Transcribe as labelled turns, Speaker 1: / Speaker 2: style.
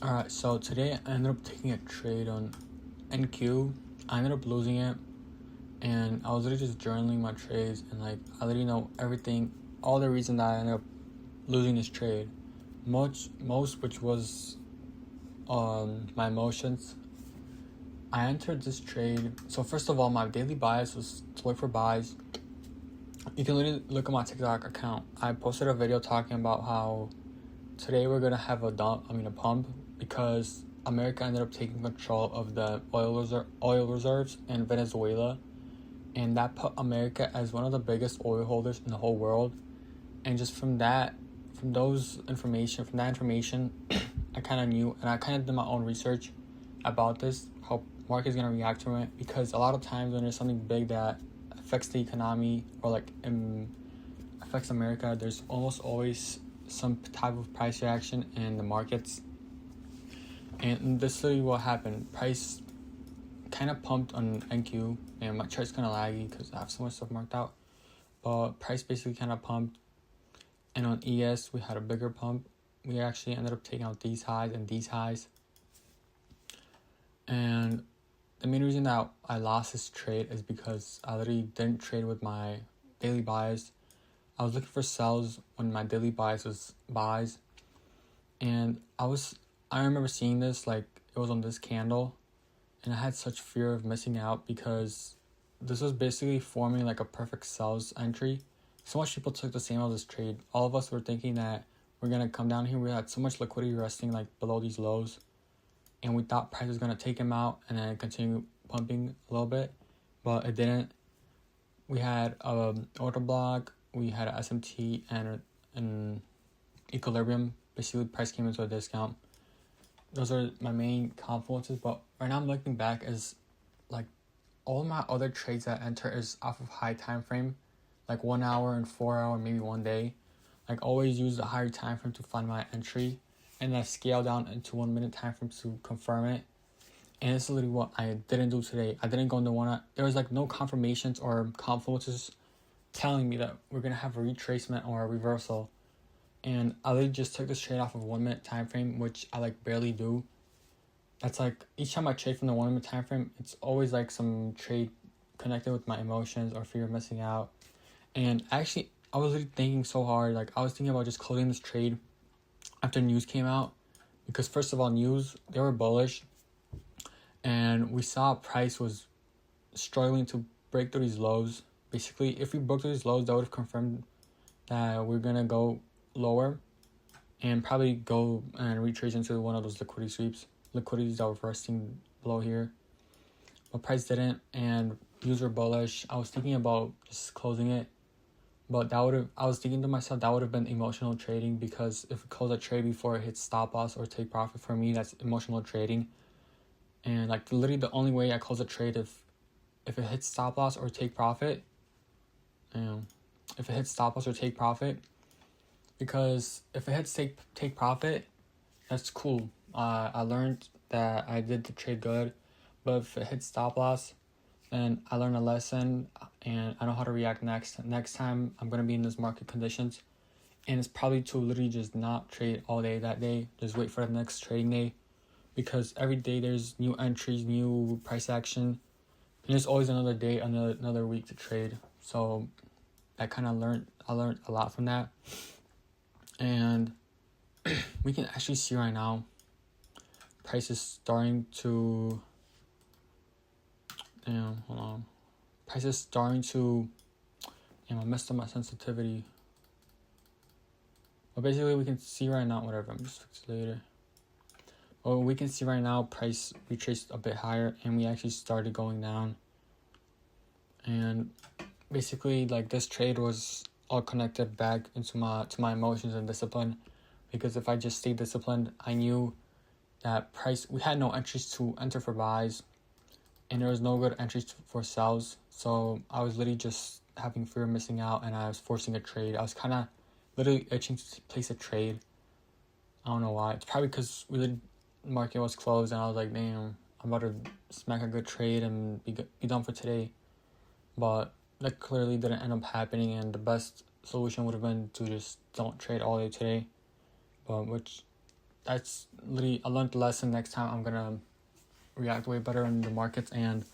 Speaker 1: Alright, so today I ended up taking a trade on NQ. I ended up losing it, and I was literally just journaling my trades, and I literally know everything, all the reason that I ended up losing this trade. Most which was my emotions. I entered this trade. So first of all, my daily bias was to look for buys. You can literally look at my TikTok account. I posted a video talking about how today we're gonna have a pump, because America ended up taking control of the oil reserves in Venezuela, and that put America as one of the biggest oil holders in the whole world. And just from that information, I kind of knew, and I kind of did my own research about this, how market's gonna react to it, because a lot of times when there's something big that affects the economy or affects America, there's almost always some type of price reaction in the markets. And this is literally what happened. Price kind of pumped on NQ, and my chart's kind of laggy because I have so much stuff marked out. But price basically kind of pumped, and on ES we had a bigger pump. We actually ended up taking out these highs and these highs. And the main reason that I lost this trade is because I literally didn't trade with my daily buys. I was looking for sells when my daily buys was buys. And I remember seeing this, it was on this candle, and I had such fear of missing out because this was basically forming like a perfect sells entry. So much people took the same as this trade. All of us were thinking that we're gonna come down here. We had so much liquidity resting below these lows, and we thought price was gonna take him out and then continue pumping a little bit, but it didn't. We had order block, we had a SMT and an equilibrium. Basically, price came into a discount. Those are my main confluences, but right now I'm looking back as all my other trades that I enter is off of high time frame, 1 hour and 4 hour, maybe 1 day. Always use the higher time frame to find my entry, and I scale down into 1 minute time frame to confirm it. And this is literally what I didn't do today. I didn't go into one. There was no confirmations or confluences telling me that we're gonna have a retracement or a reversal. And I literally just took this trade off of 1 minute time frame, which I barely do. That's each time I trade from the 1 minute time frame, it's always some trade connected with my emotions or fear of missing out. And actually, I was really thinking so hard. I was thinking about just closing this trade after news came out, because first of all, news, they were bullish, and we saw price was struggling to break through these lows. Basically, if we broke through these lows, that would have confirmed that we're gonna go lower and probably go and retrace into one of those liquidities that were resting below here. But price didn't, and views were bullish. I was thinking about just closing it, but I was thinking to myself, that would have been emotional trading, because if we close a trade before it hits stop loss or take profit, for me that's emotional trading. And literally the only way I close a trade if it hits stop loss or take profit. If it hits stop loss or take profit, because if it hits take profit, that's cool. I learned that I did the trade good, but if it hits stop loss, then I learned a lesson, and I know how to react next time I'm gonna be in this market conditions. And it's probably to literally just not trade all day that day, just wait for the next trading day, because every day there's new entries, new price action, and there's always another day, another week to trade. So I learned a lot from that. And we can actually see right now price is starting to price is starting to I messed up my sensitivity. But basically we can see right now, whatever, I'm just fix it later. Well, we can see right now price retraced a bit higher, and we actually started going down. And basically this trade was all connected back into my emotions and discipline, because if I just stayed disciplined, I knew that price, we had no entries to enter for buys, and there was no good entries for sells. So I was literally just having fear of missing out, and I was forcing a trade. I was kind of literally itching to place a trade. I don't know why. It's probably because the market was closed, and I was like, damn, I'm about to smack a good trade and be done for today. But that clearly didn't end up happening, and the best solution would have been to just don't trade all day today, but which that's literally, I learned the lesson. Next time I'm gonna react way better in the markets, and